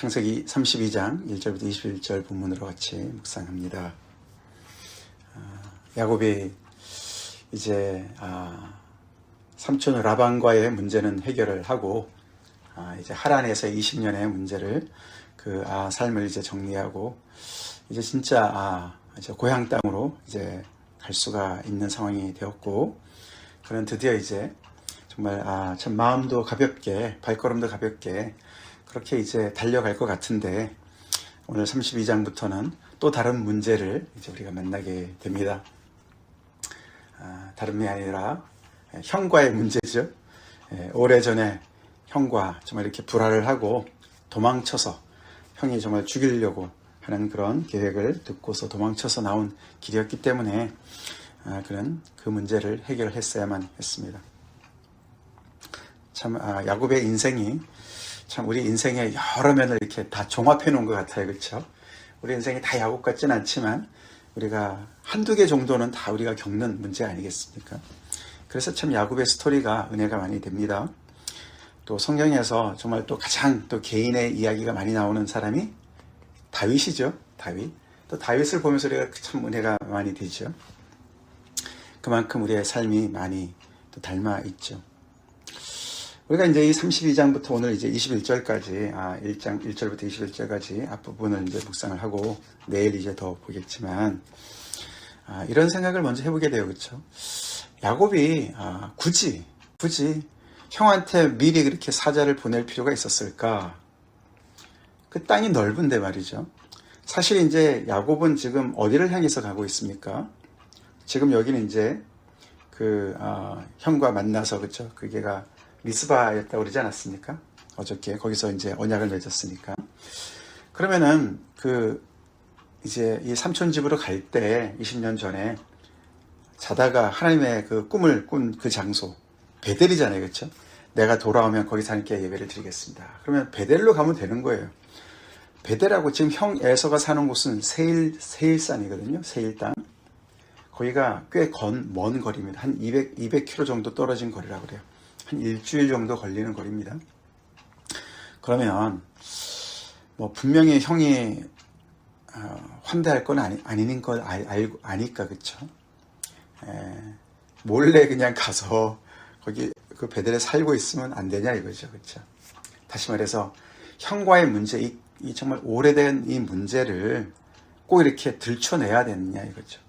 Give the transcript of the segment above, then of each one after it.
창세기 32장 1절부터 21절 본문으로 같이 묵상합니다. 야곱이 이제 삼촌 라반과의 문제는 해결을 하고 이제 하란에서 20년의 문제를 삶을 이제 정리하고 이제 진짜 이제 고향 땅으로 이제 갈 수가 있는 상황이 되었고, 그는 드디어 이제 정말 참 마음도 가볍게 발걸음도 가볍게 그렇게 이제 달려갈 것 같은데, 오늘 32장부터는 또 다른 문제를 이제 우리가 만나게 됩니다. 다름이 아니라 형과의 문제죠. 오래전에 형과 정말 이렇게 불화를 하고 도망쳐서 형이 정말 죽이려고 하는 그런 계획을 듣고서 도망쳐서 나온 길이었기 때문에 그는 그 문제를 해결했어야만 했습니다. 참 야곱의 인생이 참 우리 인생의 여러 면을 이렇게 다 종합해 놓은 것 같아요. 그렇죠? 우리 인생이 다 야곱 같지는 않지만 우리가 한두 개 정도는 다 우리가 겪는 문제 아니겠습니까? 그래서 참 야곱의 스토리가 은혜가 많이 됩니다. 또 성경에서 정말 또 가장 또 개인의 이야기가 많이 나오는 사람이 다윗이죠. 다윗. 또 다윗을 보면서 우리가 참 은혜가 많이 되죠. 그만큼 우리의 삶이 많이 또 닮아 있죠. 우리가 이제 이 32장부터 오늘 이제 21절까지, 1절부터 21절까지 앞부분을 이제 묵상을 하고 내일 이제 더 보겠지만, 이런 생각을 먼저 해보게 돼요. 그렇죠? 야곱이, 굳이 형한테 미리 그렇게 사자를 보낼 필요가 있었을까? 그 땅이 넓은데 말이죠. 사실 이제 야곱은 지금 어디를 향해서 가고 있습니까? 지금 여기는 이제 형과 만나서, 그렇죠? 그게가 미스바였다고 그러지 않았습니까? 어저께 거기서 이제 언약을 맺었으니까. 그러면은 이제 이 삼촌 집으로 갈 때 20년 전에 자다가 하나님의 그 꿈을 꾼 그 장소 베델이잖아요. 그렇죠? 내가 돌아오면 거기서 하나님께 예배를 드리겠습니다. 그러면 베델로 가면 되는 거예요. 베델하고 지금 형 에서가 사는 곳은 세일산이거든요. 세일 땅. 거기가 꽤 먼 거리입니다. 한 200km 정도 떨어진 거리라고 그래요. 한 일주일 정도 걸리는 거리입니다. 그러면 분명히 형이 환대할 건 아닌 걸 알고 아니까, 그쵸? 몰래 그냥 가서 거기 그 베델에 살고 있으면 안 되냐 이거죠. 그쵸? 다시 말해서 형과의 문제, 이 정말 오래된 이 문제를 꼭 이렇게 들춰내야 되느냐 이거죠.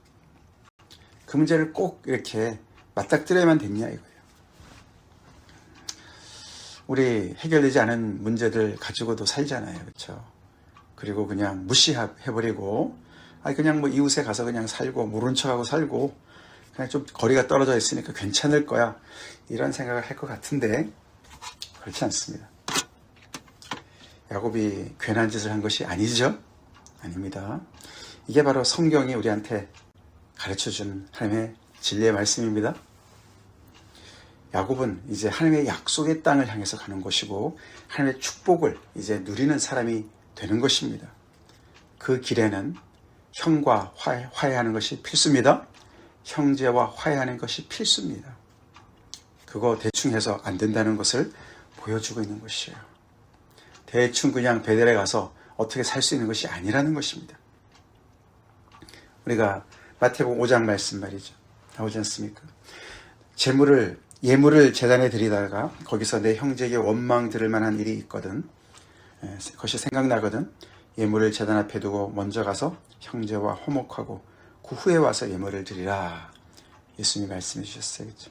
그 문제를 꼭 이렇게 맞닥뜨려야만 됐냐 이거예요. 우리 해결되지 않은 문제들 가지고도 살잖아요. 그렇죠? 그리고 그냥 무시해버리고, 그냥 이웃에 가서 그냥 살고, 모른 척하고 살고, 그냥 좀 거리가 떨어져 있으니까 괜찮을 거야. 이런 생각을 할 것 같은데, 그렇지 않습니다. 야곱이 괜한 짓을 한 것이 아니죠? 아닙니다. 이게 바로 성경이 우리한테 가르쳐준 하나님의 진리의 말씀입니다. 야곱은 이제 하나님의 약속의 땅을 향해서 가는 것이고 하나님의 축복을 이제 누리는 사람이 되는 것입니다. 그 길에는 형과 화해하는 것이 필수입니다. 형제와 화해하는 것이 필수입니다. 그거 대충 해서 안 된다는 것을 보여주고 있는 것이에요. 대충 그냥 베델에 가서 어떻게 살 수 있는 것이 아니라는 것입니다. 우리가 마태복음 5장 말씀 말이죠. 나오지 않습니까? 예물을 제단에 드리다가 거기서 내 형제에게 원망 들을 만한 일이 있거든, 그것이 생각나거든, 예물을 제단 앞에 두고 먼저 가서 형제와 화목하고 그 후에 와서 예물을 드리라. 예수님이 말씀해 주셨어요. 그렇죠?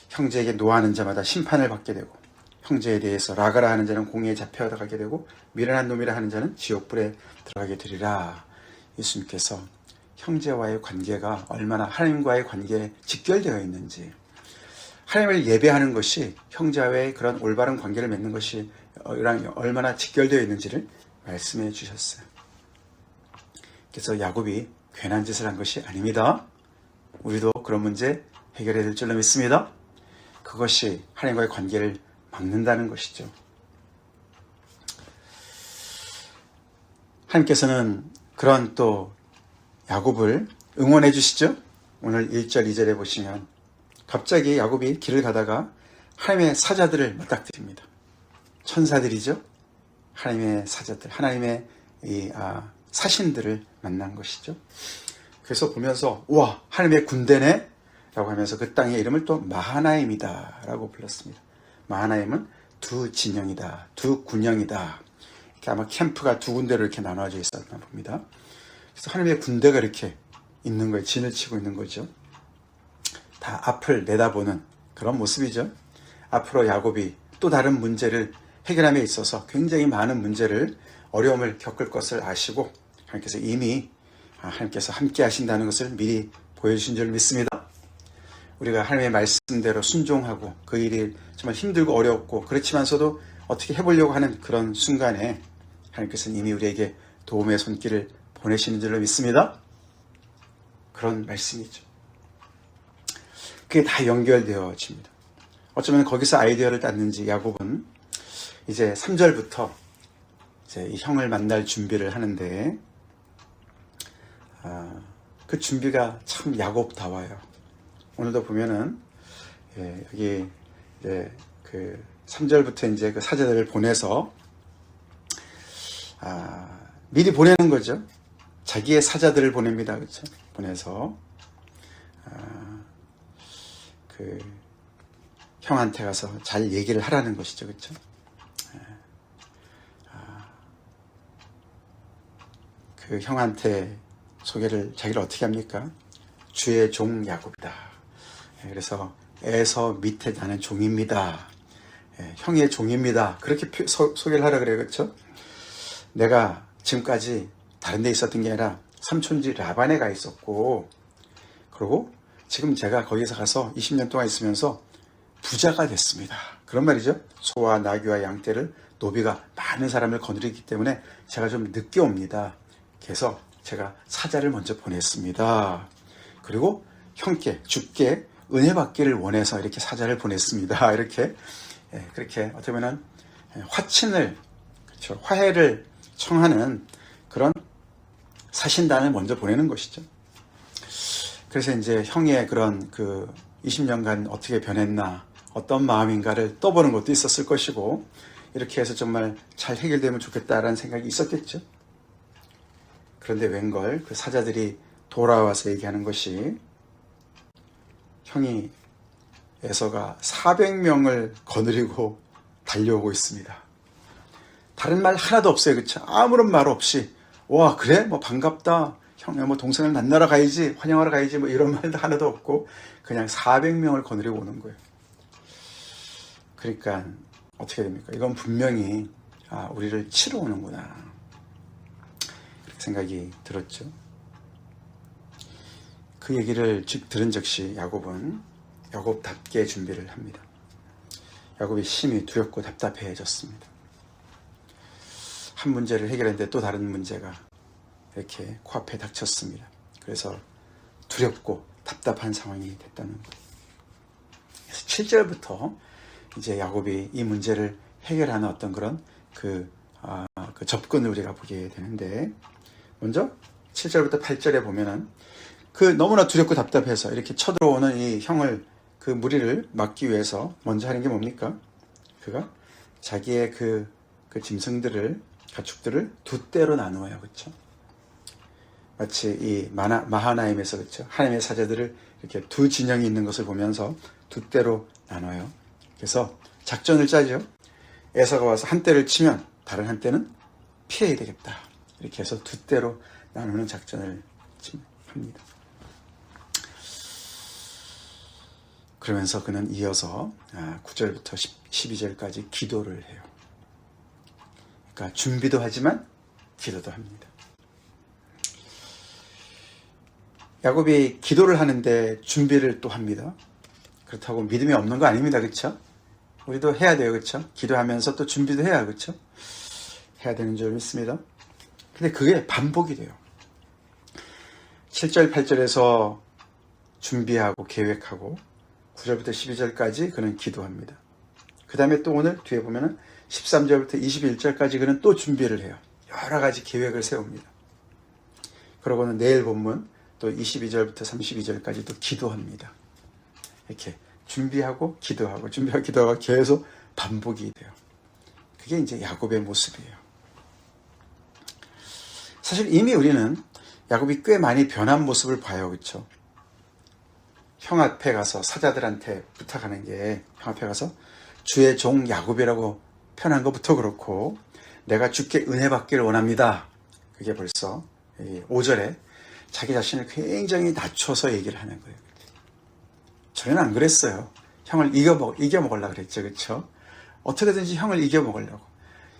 형제에게 노하는 자마다 심판을 받게 되고, 형제에 대해서 라가라 하는 자는 공의에 잡혀가게 되고, 미련한 놈이라 하는 자는 지옥불에 들어가게 되리라. 예수님께서 형제와의 관계가 얼마나 하나님과의 관계에 직결되어 있는지, 하나님을 예배하는 것이 형제와의 그런 올바른 관계를 맺는 것이 얼마나 직결되어 있는지를 말씀해 주셨어요. 그래서 야곱이 괜한 짓을 한 것이 아닙니다. 우리도 그런 문제 해결해야 될 줄로 믿습니다. 그것이 하나님과의 관계를 막는다는 것이죠. 하나님께서는 그런 또 야곱을 응원해 주시죠. 오늘 1절 2절에 보시면 갑자기 야곱이 길을 가다가 하나님의 사자들을 맞닥뜨립니다. 천사들이죠. 하나님의 사자들, 하나님의 사신들을 만난 것이죠. 그래서 보면서 와, 하나님의 군대네 라고 하면서 그 땅의 이름을 또 마하나임이다 라고 불렀습니다. 마하나임은 두 진영이다, 두 군영이다. 이렇게 아마 캠프가 두 군데로 이렇게 나눠져 있었나 봅니다. 그래서 하나님의 군대가 이렇게 있는 거예요. 진을 치고 있는 거죠. 다 앞을 내다보는 그런 모습이죠. 앞으로 야곱이 또 다른 문제를 해결함에 있어서 굉장히 많은 문제를, 어려움을 겪을 것을 아시고 하나님께서 이미 하나님께서 함께 하신다는 것을 미리 보여주신 줄 믿습니다. 우리가 하나님의 말씀대로 순종하고 그 일이 정말 힘들고 어렵고 그렇지만서도 어떻게 해보려고 하는 그런 순간에 하나님께서는 이미 우리에게 도움의 손길을 보내시는 줄로 믿습니다. 그런 말씀이죠. 그게 다 연결되어집니다. 어쩌면 거기서 아이디어를 땄는지 야곱은 이제 3절부터 이제 이 형을 만날 준비를 하는데 그 준비가 참 야곱다워요. 오늘도 보면은 여기 이제 그 3절부터 이제 그 사자들을 보내서 미리 보내는 거죠. 자기의 사자들을 보냅니다. 그렇죠? 보내서 그 형한테 가서 잘 얘기를 하라는 것이죠. 그렇죠? 그 형한테 소개를, 자기를 어떻게 합니까? 주의 종 야곱이다. 그래서 에서 밑에 나는 종입니다. 형의 종입니다. 그렇게 소개를 하라 그래요. 그렇죠? 내가 지금까지 다른 데 있었던 게 아니라 삼촌집 라반에 가 있었고, 그리고 지금 제가 거기서 가서 20년 동안 있으면서 부자가 됐습니다. 그런 말이죠. 소와 나귀와 양떼를, 노비가 많은 사람을 거느리기 때문에 제가 좀 늦게 옵니다. 그래서 제가 사자를 먼저 보냈습니다. 그리고 형께, 주께 은혜 받기를 원해서 이렇게 사자를 보냈습니다. 이렇게, 그렇게 어떻게 보면 화친을, 그렇죠, 화해를 청하는 그런 사신단을 먼저 보내는 것이죠. 그래서 이제 형의 그런 그 20년간 어떻게 변했나, 어떤 마음인가를 떠보는 것도 있었을 것이고, 이렇게 해서 정말 잘 해결되면 좋겠다라는 생각이 있었겠죠. 그런데 웬걸 그 사자들이 돌아와서 얘기하는 것이, 형이 에서가 400명을 거느리고 달려오고 있습니다. 다른 말 하나도 없어요. 그렇죠? 아무런 말 없이, 와, 그래? 뭐 반갑다. 형, 뭐 동생을 만나러 가야지, 환영하러 가야지, 뭐 이런 말도 하나도 없고 그냥 400명을 거느리고 오는 거예요. 그러니까 어떻게 됩니까? 이건 분명히 우리를 치러 오는구나, 그렇게 생각이 들었죠. 그 얘기를 들은 즉시 야곱은 야곱답게 준비를 합니다. 야곱이 심히 두렵고 답답해졌습니다. 한 문제를 해결했는데 또 다른 문제가 이렇게 코앞에 닥쳤습니다. 그래서 두렵고 답답한 상황이 됐다는 거예요. 그래서 7절부터 이제 야곱이 이 문제를 해결하는 어떤 그런 그 접근을 우리가 보게 되는데, 먼저 7절부터 8절에 보면은 그 너무나 두렵고 답답해서 이렇게 쳐들어오는 이 형을, 그 무리를 막기 위해서 먼저 하는 게 뭡니까? 그가 자기의 그 짐승들을, 가축들을 두 떼로 나누어요. 그렇죠? 마치 이 마하나임에서, 그렇죠, 하나님의 사자들을 이렇게 두 진영이 있는 것을 보면서 두 떼로 나눠요. 그래서 작전을 짜죠. 에서가 와서 한 떼를 치면 다른 한 떼는 피해야 되겠다. 이렇게 해서 두 떼로 나누는 작전을 합니다. 그러면서 그는 이어서 9절부터 12절까지 기도를 해요. 그러니까 준비도 하지만 기도도 합니다. 야곱이 기도를 하는데 준비를 또 합니다. 그렇다고 믿음이 없는 거 아닙니다. 그렇죠? 우리도 해야 돼요. 그렇죠? 기도하면서 또 준비도 해야, 그렇죠? 해야 되는 줄 믿습니다. 근데 그게 반복이 돼요. 7절, 8절에서 준비하고 계획하고 9절부터 12절까지 그는 기도합니다. 그 다음에 또 오늘 뒤에 보면은 13절부터 21절까지 그는 또 준비를 해요. 여러 가지 계획을 세웁니다. 그러고는 내일 본문 또 22절부터 32절까지 또 기도합니다. 이렇게 준비하고 기도하고 준비하고 기도하고 계속 반복이 돼요. 그게 이제 야곱의 모습이에요. 사실 이미 우리는 야곱이 꽤 많이 변한 모습을 봐요. 그렇죠? 형 앞에 가서 사자들한테 부탁하는 게 형 앞에 가서 주의 종 야곱이라고 표현한 것부터 그렇고 내가 주께 은혜 받기를 원합니다. 그게 벌써 5절에 자기 자신을 굉장히 낮춰서 얘기를 하는 거예요. 저는 안 그랬어요. 형을 이겨먹으려고 그랬죠. 그렇죠? 어떻게든지 형을 이겨먹으려고.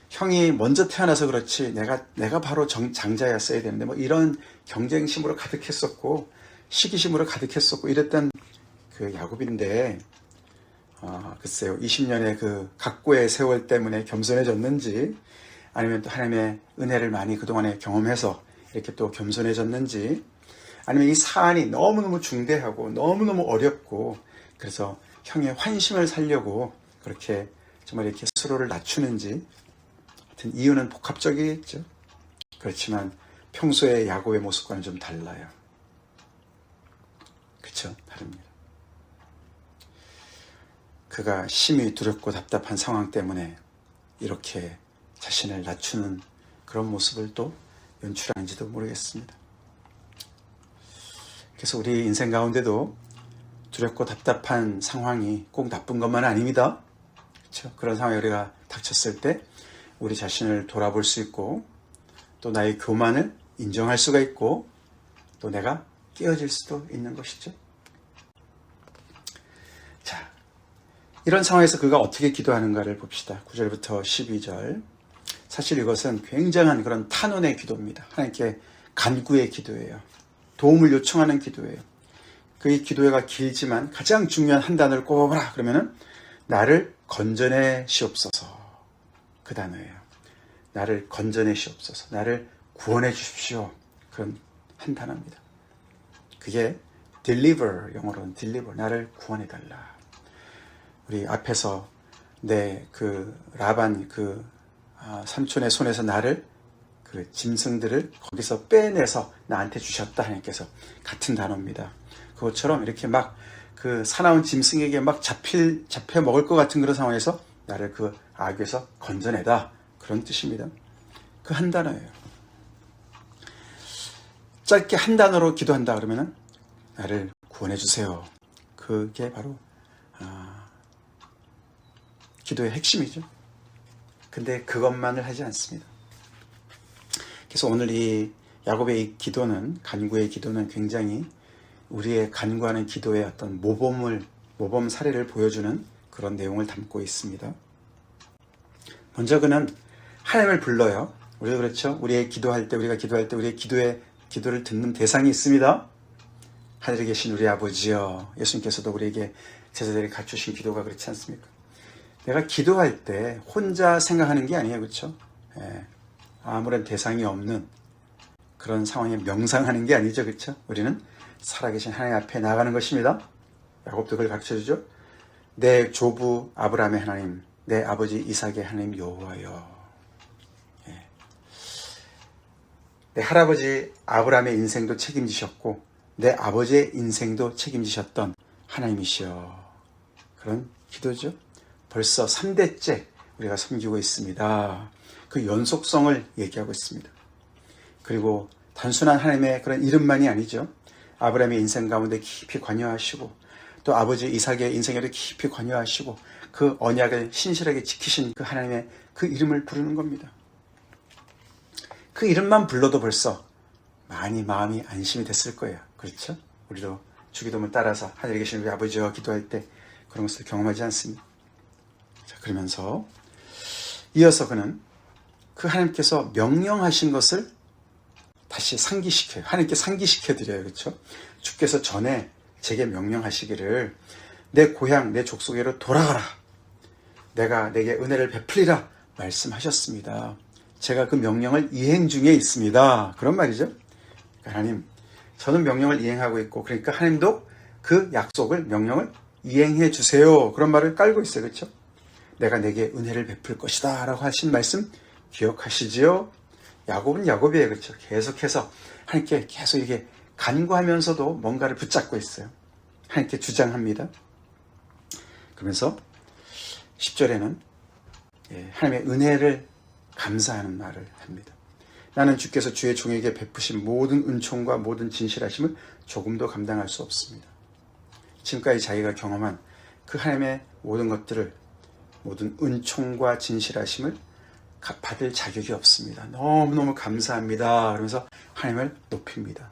형이 먼저 태어나서 그렇지 내가 바로 장자였어야 되는데 뭐 이런 경쟁심으로 가득했었고 시기심으로 가득했었고 이랬던 그 야곱인데 글쎄요 20년의 그 각고의 세월 때문에 겸손해졌는지 아니면 또 하나님의 은혜를 많이 그동안에 경험해서 이렇게 또 겸손해졌는지 아니면 이 사안이 너무너무 중대하고 너무너무 어렵고 그래서 형의 환심을 살려고 그렇게 정말 이렇게 서로를 낮추는지 하여튼 이유는 복합적이겠죠. 그렇지만 평소의 야곱의 모습과는 좀 달라요. 그렇죠? 다릅니다. 그가 심히 두렵고 답답한 상황 때문에 이렇게 자신을 낮추는 그런 모습을 또 연출하는지도 모르겠습니다. 그래서 우리 인생 가운데도 두렵고 답답한 상황이 꼭 나쁜 것만 아닙니다. 그렇죠? 그런 상황에 우리가 닥쳤을 때 우리 자신을 돌아볼 수 있고 또 나의 교만을 인정할 수가 있고 또 내가 깨어질 수도 있는 것이죠. 자, 이런 상황에서 그가 어떻게 기도하는가를 봅시다. 9절부터 12절. 사실 이것은 굉장한 그런 탄원의 기도입니다. 하나님께 간구의 기도예요. 도움을 요청하는 기도예요. 그의 기도가 길지만 가장 중요한 한 단어를 꼽아보라 그러면은 나를 건져내 시옵소서. 그 단어예요. 나를 건져내 시옵소서. 나를 구원해 주십시오. 그런 한 단어입니다. 그게 deliver, 영어로는 deliver, 나를 구원해 달라. 우리 앞에서 내 그 라반 삼촌의 손에서 나를 그 짐승들을 거기서 빼내서 나한테 주셨다 하나님께서 같은 단어입니다. 그것처럼 이렇게 막 그 사나운 짐승에게 막 잡혀 먹을 것 같은 그런 상황에서 나를 그 악에서 건져내다 그런 뜻입니다. 그 한 단어예요. 짧게 한 단어로 기도한다 그러면은 나를 구원해 주세요. 그게 바로 기도의 핵심이죠. 근데 그것만을 하지 않습니다. 그래서 오늘 이 야곱의 이 기도는 간구의 기도는 굉장히 우리의 간구하는 기도의 어떤 모범 사례를 보여주는 그런 내용을 담고 있습니다. 먼저 그는 하나님을 불러요. 우리도 그렇죠. 우리가 기도할 때 우리의 기도를 듣는 대상이 있습니다. 하늘에 계신 우리 아버지여. 예수님께서도 우리에게 제자들이 갖추신 기도가 그렇지 않습니까? 내가 기도할 때 혼자 생각하는 게 아니에요. 그렇죠? 아무런 대상이 없는 그런 상황에 명상하는 게 아니죠. 그렇죠? 우리는 살아계신 하나님 앞에 나가는 것입니다. 야곱도 그걸 가르쳐주죠. 내 조부 아브라함의 하나님, 내 아버지 이삭의 하나님 여호와여. 내 할아버지 아브라함의 인생도 책임지셨고 내 아버지의 인생도 책임지셨던 하나님이시여. 그런 기도죠. 벌써 3대째 우리가 섬기고 있습니다. 그 연속성을 얘기하고 있습니다. 그리고 단순한 하나님의 그런 이름만이 아니죠. 아브라함의 인생 가운데 깊이 관여하시고 또 아버지 이삭의 인생에도 깊이 관여하시고 그 언약을 신실하게 지키신 그 하나님의 그 이름을 부르는 겁니다. 그 이름만 불러도 벌써 많이 마음이 안심이 됐을 거예요. 그렇죠? 우리도 주기도문 따라서 하늘에 계신 우리 아버지와 기도할 때 그런 것을 경험하지 않습니다. 자, 그러면서 이어서 그는 그 하나님께서 명령하신 것을 다시 상기시켜요. 하나님께 상기시켜드려요. 그렇죠? 주께서 전에 제게 명령하시기를 내 고향, 내 족속에로 돌아가라. 내가 내게 은혜를 베풀리라 말씀하셨습니다. 제가 그 명령을 이행 중에 있습니다. 그런 말이죠. 그러니까 하나님, 저는 명령을 이행하고 있고 그러니까 하나님도 그 약속을, 명령을 이행해 주세요. 그런 말을 깔고 있어요. 그렇죠? 내가 내게 은혜를 베풀 것이다 라고 하신 말씀 기억하시지요? 야곱은 야곱이에요. 그렇죠? 계속해서 하나님께 계속 이게 간구하면서도 뭔가를 붙잡고 있어요. 하나님께 주장합니다. 그러면서 10절에는 하나님의 은혜를 감사하는 말을 합니다. 나는 주께서 주의 종에게 베푸신 모든 은총과 모든 진실하심을 조금도 감당할 수 없습니다. 지금까지 자기가 경험한 그 하나님의 모든 것들을, 모든 은총과 진실하심을 받을 자격이 없습니다. 너무너무 감사합니다. 그러면서 하나님을 높입니다.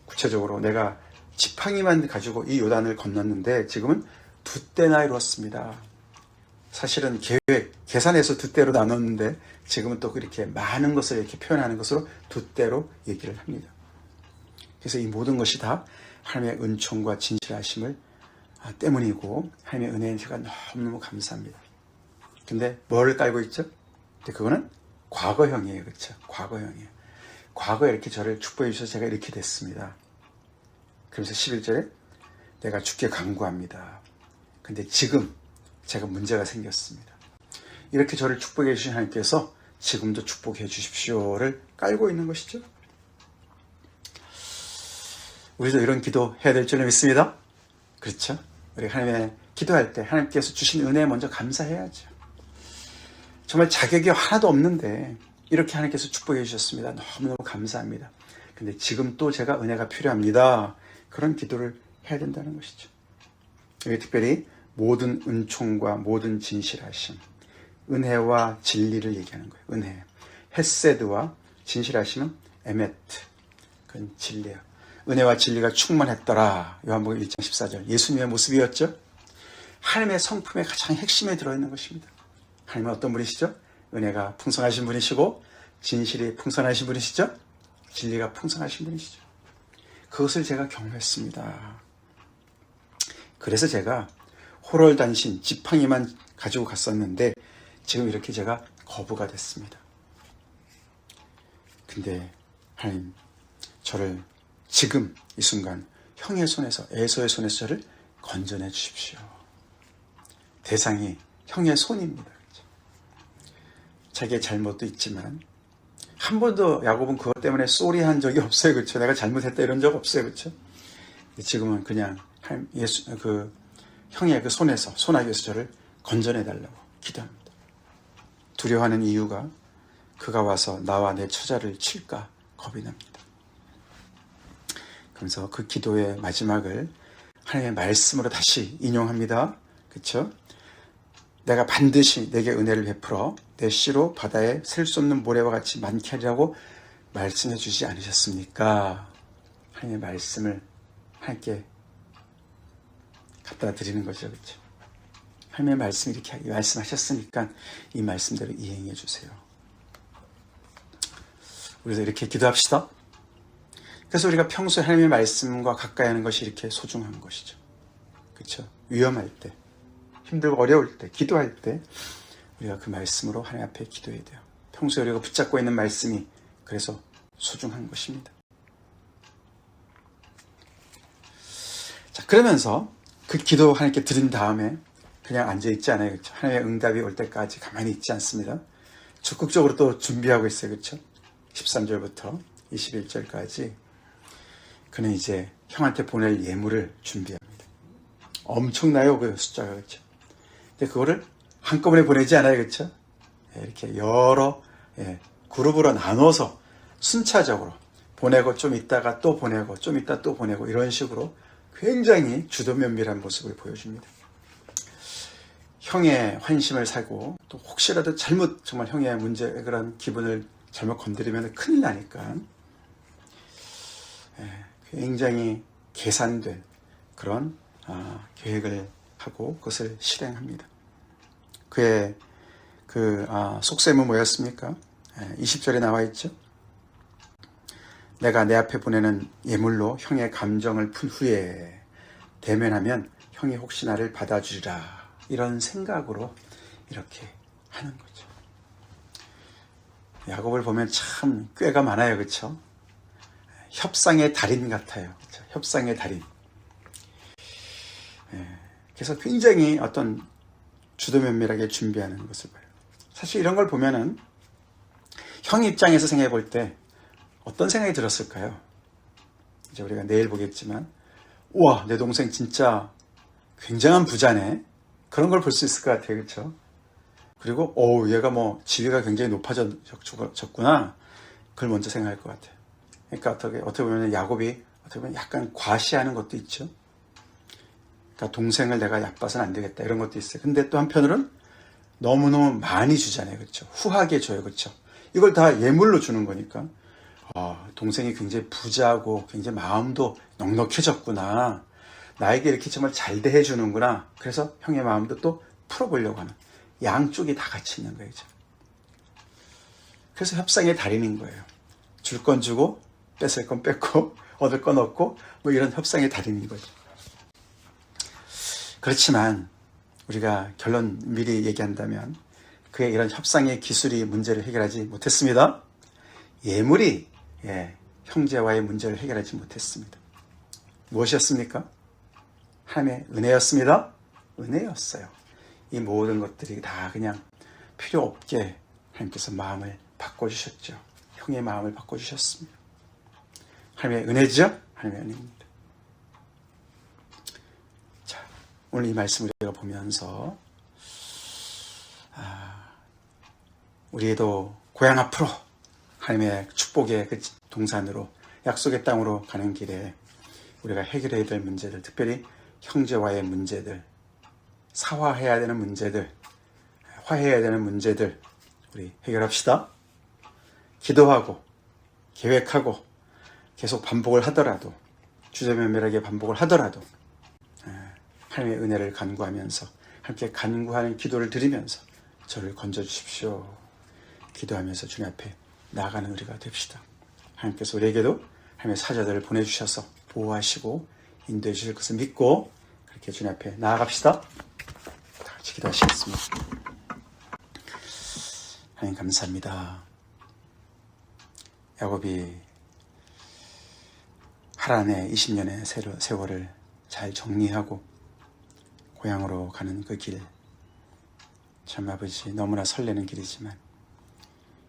구체적으로 내가 지팡이만 가지고 이 요단을 건넜는데 지금은 2대나 이루었습니다. 사실은 계산해서 2대로 나눴는데 지금은 또 그렇게 많은 것을 이렇게 표현하는 것으로 2대로 얘기를 합니다. 그래서 이 모든 것이 다 하나님의 은총과 진실하심을 때문이고 하나님의 은혜가 너무너무 감사합니다. 근데 뭘 깔고 있죠? 근데 그거는 과거형이에요. 그렇죠? 과거형이에요. 과거에 이렇게 저를 축복해 주셔서 제가 이렇게 됐습니다. 그러면서 11절에 내가 주께 간구합니다. 근데 지금 제가 문제가 생겼습니다. 이렇게 저를 축복해 주신 하나님께서 지금도 축복해 주십시오를 깔고 있는 것이죠. 우리도 이런 기도 해야 될 줄 믿습니다. 그렇죠? 우리 하나님의 기도할 때 하나님께서 주신 은혜에 먼저 감사해야죠. 정말 자격이 하나도 없는데 이렇게 하나님께서 축복해 주셨습니다. 너무너무 감사합니다. 근데 지금 또 제가 은혜가 필요합니다. 그런 기도를 해야 된다는 것이죠. 여기 특별히 모든 은총과 모든 진실하심, 은혜와 진리를 얘기하는 거예요. 은혜. 헤세드와 진실하심은 에메트. 그건 진리예요. 은혜와 진리가 충만했더라. 요한복음 1장 14절. 예수님의 모습이었죠. 하나님의 성품의 가장 핵심에 들어있는 것입니다. 하나님은 어떤 분이시죠? 은혜가 풍성하신 분이시고 진실이 풍성하신 분이시죠? 진리가 풍성하신 분이시죠. 그것을 제가 경험했습니다. 그래서 제가 호롤단신 지팡이만 가지고 갔었는데 지금 이렇게 제가 거부가 됐습니다. 근데 하나님, 저를 지금 이 순간 형의 손에서, 에서의 손에서 저를 건져내 주십시오. 대상이 형의 손입니다. 자기의 잘못도 있지만 한 번도 야곱은 그것 때문에 쏘리한 적이 없어요. 그렇죠? 내가 잘못했다 이런 적 없어요. 그렇죠? 지금은 그냥 형의 그 손에서, 손아귀에서 저를 건져내 달라고 기도합니다. 두려워하는 이유가 그가 와서 나와 내 처자를 칠까 겁이 납니다. 그래서 그 기도의 마지막을 하나님의 말씀으로 다시 인용합니다. 그렇죠? 내가 반드시 내게 은혜를 베풀어 내 씨로 바다에 셀 수 없는 모래와 같이 많게 하리라고 말씀해 주지 않으셨습니까? 하나님의 말씀을 하나님께 갖다 드리는 거죠. 그렇죠? 하나님의 말씀 이렇게 말씀하셨으니까 이 말씀대로 이행해 주세요. 우리도 이렇게 기도합시다. 그래서 우리가 평소에 하나님의 말씀과 가까이 하는 것이 이렇게 소중한 것이죠. 그렇죠? 위험할 때, 힘들고 어려울 때, 기도할 때 우리가 그 말씀으로 하나님 앞에 기도해야 돼요. 평소에 우리가 붙잡고 있는 말씀이 그래서 소중한 것입니다. 자, 그러면서 그 기도 하나님께 드린 다음에 그냥 앉아있지 않아요. 그렇죠? 하나님의 응답이 올 때까지 가만히 있지 않습니다. 적극적으로 또 준비하고 있어요. 그렇죠? 13절부터 21절까지 그는 이제 형한테 보낼 예물을 준비합니다. 엄청나요. 그 숫자가. 그렇죠? 근데 그거를 한꺼번에 보내지 않아요. 그렇죠? 이렇게 여러 그룹으로 나눠서 순차적으로 보내고 좀 있다가 또 보내고 좀 있다 또 보내고 이런 식으로 굉장히 주도면밀한 모습을 보여줍니다. 형의 환심을 사고 또 혹시라도 잘못 정말 형의 문제 그런 기분을 잘못 건드리면 큰일 나니까 굉장히 계산된 그런 계획을 하고 그것을 실행합니다. 그의 속셈은 뭐였습니까? 20절에 나와 있죠. 내가 내 앞에 보내는 예물로 형의 감정을 푼 후에 대면하면 형이 혹시 나를 받아주리라. 이런 생각으로 이렇게 하는 거죠. 야곱을 보면 참 꾀가 많아요. 그렇죠? 협상의 달인 같아요. 그렇죠? 협상의 달인. 그래서 굉장히 어떤 주도면밀하게 준비하는 것을 봐요. 사실 이런 걸 보면은 형 입장에서 생각해 볼 때 어떤 생각이 들었을까요? 이제 우리가 내일 보겠지만, 우와, 내 동생 진짜 굉장한 부자네. 그런 걸 볼 수 있을 것 같아요. 그렇죠? 그리고 얘가 뭐 지위가 굉장히 높아졌구나. 그걸 먼저 생각할 것 같아요. 그러니까 어떻게 보면 야곱이 어떻게 보면 약간 과시하는 것도 있죠. 그러니까 동생을 내가 얕봐서는 안 되겠다 이런 것도 있어요. 근데 또 한편으로는 너무너무 많이 주잖아요. 그렇죠? 후하게 줘요. 그렇죠? 이걸 다 예물로 주는 거니까 동생이 굉장히 부자고 굉장히 마음도 넉넉해졌구나. 나에게 이렇게 정말 잘 대해주는구나. 그래서 형의 마음도 또 풀어보려고 하는 양쪽이 다 같이 있는 거예요. 그래서 협상의 달인인 거예요. 줄 건 주고 뺏을 건 뺏고 얻을 건 얻고 뭐 이런 협상의 달인인 거죠. 그렇지만 우리가 결론 미리 얘기한다면 그의 이런 협상의 기술이 문제를 해결하지 못했습니다. 예물이 형제와의 문제를 해결하지 못했습니다. 무엇이었습니까? 하나님의 은혜였습니다. 은혜였어요. 이 모든 것들이 다 그냥 필요 없게 하나님께서 마음을 바꿔주셨죠. 형의 마음을 바꿔주셨습니다. 하나님의 은혜죠? 하나님의 은혜입니다. 자, 오늘 이 말씀을 우리가 보면서 우리도 고향 앞으로 하나님의 축복의 그 동산으로 약속의 땅으로 가는 길에 우리가 해결해야 될 문제들, 특별히 형제와의 문제들, 사화해야 되는 문제들, 화해해야 되는 문제들 우리 해결합시다. 기도하고 계획하고 계속 반복을 하더라도 주저면밀하게 반복을 하더라도 하나님의 은혜를 간구하면서 함께 간구하는 기도를 드리면서 저를 건져주십시오. 기도하면서 주님 앞에 나아가는 우리가 됩시다. 하나님께서 우리에게도 하나님의 사자들을 보내주셔서 보호하시고 인도해 주실 것을 믿고 그렇게 주님 앞에 나아갑시다. 다 같이 기도하시겠습니다. 하나님 감사합니다. 야곱이 하란의 20년의 세월을 잘 정리하고 고향으로 가는 그 길, 참 아버지 너무나 설레는 길이지만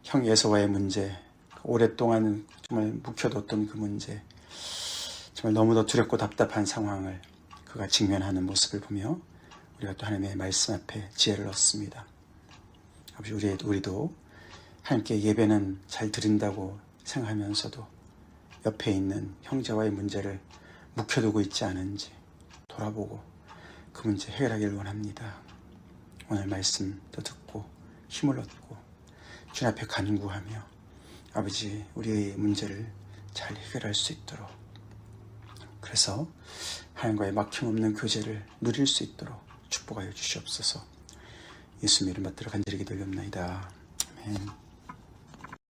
형 에서와의 문제, 오랫동안 정말 묵혀뒀던 그 문제, 정말 너무도 두렵고 답답한 상황을 그가 직면하는 모습을 보며 우리가 또 하나님의 말씀 앞에 지혜를 얻습니다. 아버지 우리도 하나님께 예배는 잘 드린다고 생각하면서도 옆에 있는 형제와의 문제를 묵혀두고 있지 않은지 돌아보고 그 문제 해결하기를 원합니다. 오늘 말씀도 듣고 힘을 얻고 주님 앞에 간구하며 아버지 우리의 문제를 잘 해결할 수 있도록, 그래서 하나님과의 막힘없는 교제를 누릴 수 있도록 축복하여 주시옵소서. 예수님 이름 받들어 간절히 기도드립니다. 아멘.